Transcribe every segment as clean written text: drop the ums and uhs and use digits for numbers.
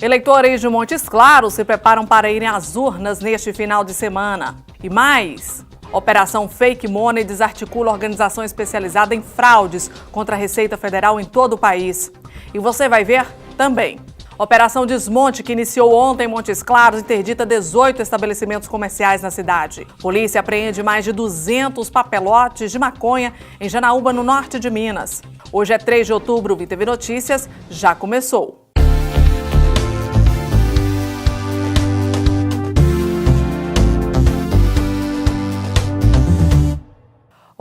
Eleitores de Montes Claros se preparam para irem às urnas neste final de semana. E mais, Operação Fake Money desarticula organização especializada em fraudes contra a Receita Federal em todo o país. E você vai ver também. Operação Desmonte, que iniciou ontem em Montes Claros, interdita 18 estabelecimentos comerciais na cidade. Polícia apreende mais de 200 papelotes de maconha em Janaúba, no norte de Minas. Hoje é 3 de outubro, o VTV Notícias já começou.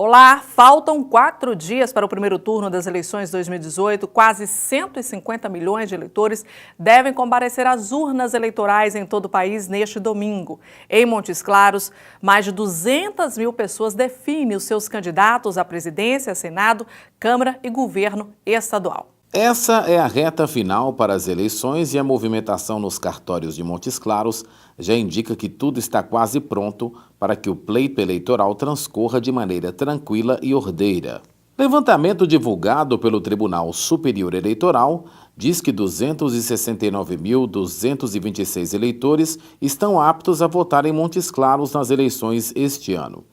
Olá, faltam 4 dias para o primeiro turno das eleições 2018. Quase 150 milhões de eleitores devem comparecer às urnas eleitorais em todo o país neste domingo. Em Montes Claros, mais de 200 mil pessoas definem os seus candidatos à presidência, Senado, Câmara e governo estadual. Essa é a reta final para as eleições e a movimentação nos cartórios de Montes Claros já indica que tudo está quase pronto para que o pleito eleitoral transcorra de maneira tranquila e ordeira. Levantamento divulgado pelo Tribunal Superior Eleitoral diz que 269.226 eleitores estão aptos a votar em Montes Claros nas eleições este ano.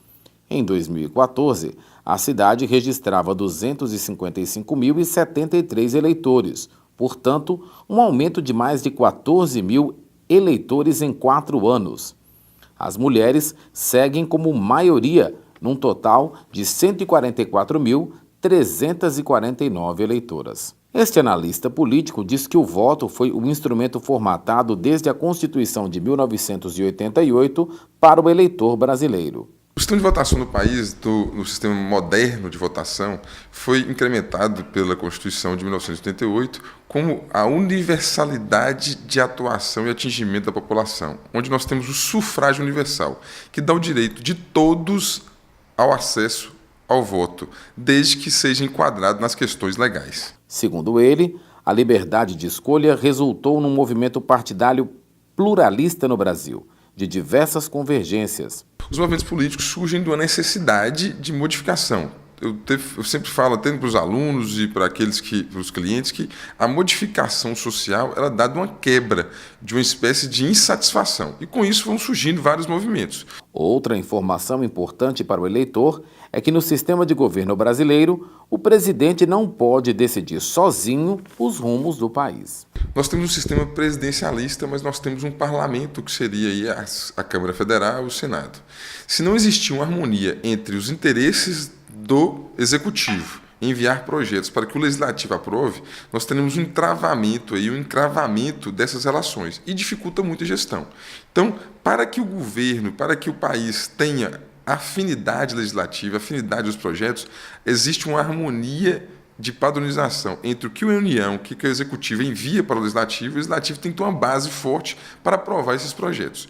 Em 2014, a cidade registrava 255.073 eleitores, portanto, um aumento de mais de 14 mil eleitores em 4 anos. As mulheres seguem como maioria, num total de 144.349 eleitoras. Este analista político diz que o voto foi um instrumento formatado desde a Constituição de 1988 para o eleitor brasileiro. O sistema de votação no país, no sistema moderno de votação, foi incrementado pela Constituição de 1988 como a universalidade de atuação e atingimento da população, onde nós temos o sufrágio universal, que dá o direito de todos ao acesso ao voto, desde que seja enquadrado nas questões legais. Segundo ele, a liberdade de escolha resultou num movimento partidário pluralista no Brasil, de diversas convergências. Os movimentos políticos surgem de uma necessidade de modificação. Eu sempre falo, até para os alunos e para para os clientes, que a modificação social ela dá uma quebra de uma espécie de insatisfação. E com isso vão surgindo vários movimentos. Outra informação importante para o eleitor é que no sistema de governo brasileiro, o presidente não pode decidir sozinho os rumos do país. Nós temos um sistema presidencialista, mas nós temos um parlamento que seria aí a Câmara Federal e o Senado. Se não existir uma harmonia entre os interesses do Executivo em enviar projetos para que o Legislativo aprove, nós teremos um encravamento dessas relações e dificulta muito a gestão. Então, para que o governo, para que o país tenha afinidade legislativa, afinidade dos projetos, existe uma harmonia de padronização entre o que a União, o que o Executivo envia para o Legislativo tem que ter uma base forte para aprovar esses projetos.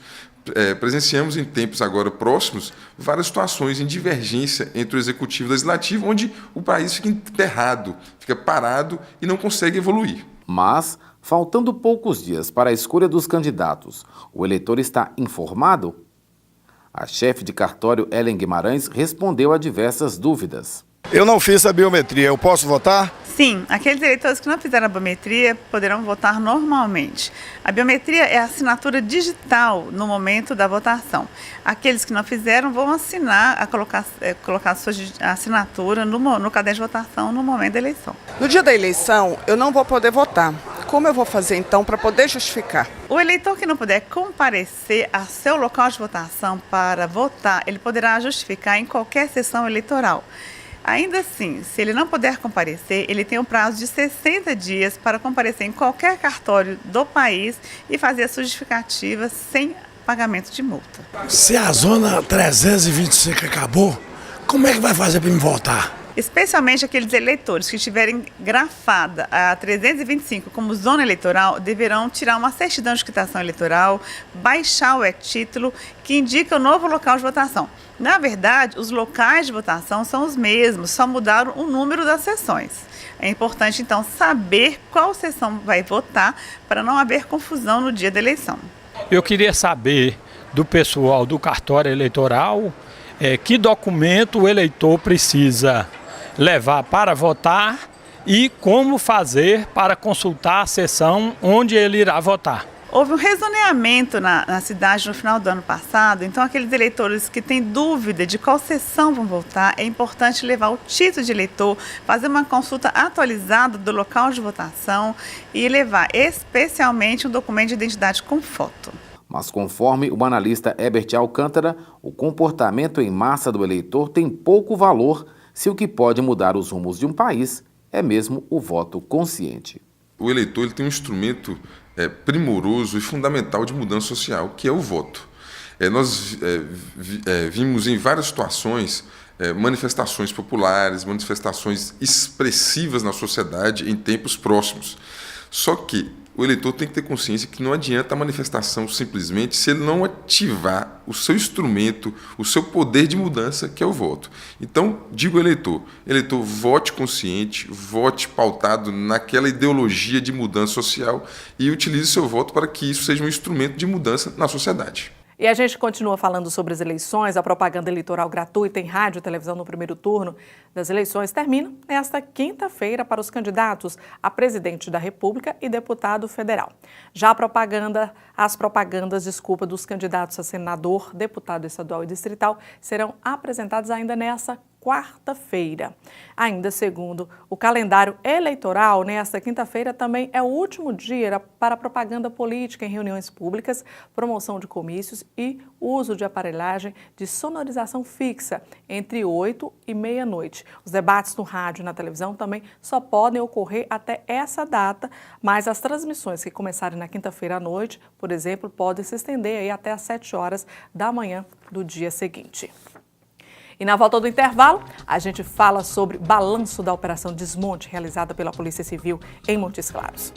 Presenciamos em tempos agora próximos várias situações em divergência entre o Executivo e o Legislativo, onde o país fica enterrado, fica parado e não consegue evoluir. Mas, faltando poucos dias para a escolha dos candidatos, o eleitor está informado? A chefe de cartório, Ellen Guimarães, respondeu a diversas dúvidas. Eu não fiz a biometria, eu posso votar? Sim, aqueles eleitores que não fizeram a biometria poderão votar normalmente. A biometria é a assinatura digital no momento da votação. Aqueles que não fizeram vão assinar, colocar a sua assinatura no caderno de votação no momento da eleição. No dia da eleição, eu não vou poder votar. Como eu vou fazer então para poder justificar? O eleitor que não puder comparecer a seu local de votação para votar, ele poderá justificar em qualquer sessão eleitoral. Ainda assim, se ele não puder comparecer, ele tem um prazo de 60 dias para comparecer em qualquer cartório do país e fazer a sua justificativa sem pagamento de multa. Se a zona 325 acabou, como é que vai fazer para me votar? Especialmente aqueles eleitores que tiverem grafada a 325 como zona eleitoral, deverão tirar uma certidão de quitação eleitoral, baixar o e-título que indica o novo local de votação. Na verdade, os locais de votação são os mesmos, só mudaram o número das sessões. É importante, então, saber qual sessão vai votar para não haver confusão no dia da eleição. Eu queria saber do pessoal do cartório eleitoral que documento o eleitor precisa levar para votar e como fazer para consultar a sessão onde ele irá votar. Houve um rezoneamento na cidade no final do ano passado, então aqueles eleitores que têm dúvida de qual sessão vão votar, é importante levar o título de eleitor, fazer uma consulta atualizada do local de votação e levar especialmente um documento de identidade com foto. Mas conforme o analista Herbert Alcântara, o comportamento em massa do eleitor tem pouco valor se o que pode mudar os rumos de um país é mesmo o voto consciente. O eleitor ele tem um instrumento primoroso e fundamental de mudança social, que é o voto. Nós vimos em várias situações manifestações populares, manifestações expressivas na sociedade em tempos próximos. Só que o eleitor tem que ter consciência que não adianta a manifestação simplesmente se ele não ativar o seu instrumento, o seu poder de mudança, que é o voto. Então, digo ao eleitor, vote consciente, vote pautado naquela ideologia de mudança social e utilize seu voto para que isso seja um instrumento de mudança na sociedade. E a gente continua falando sobre as eleições. A propaganda eleitoral gratuita em rádio e televisão no primeiro turno das eleições termina nesta quinta-feira para os candidatos a presidente da República e deputado federal. Já as propagandas dos candidatos a senador, deputado estadual e distrital serão apresentadas ainda nesta quarta-feira. Ainda segundo o calendário eleitoral, nesta quinta-feira também é o último dia para propaganda política em reuniões públicas, promoção de comícios e uso de aparelhagem de sonorização fixa entre 8 e meia-noite. Os debates no rádio e na televisão também só podem ocorrer até essa data, mas as transmissões que começarem na quinta-feira à noite, por exemplo, podem se estender aí até às 7 horas da manhã do dia seguinte. E na volta do intervalo, a gente fala sobre balanço da Operação Desmonte realizada pela Polícia Civil em Montes Claros.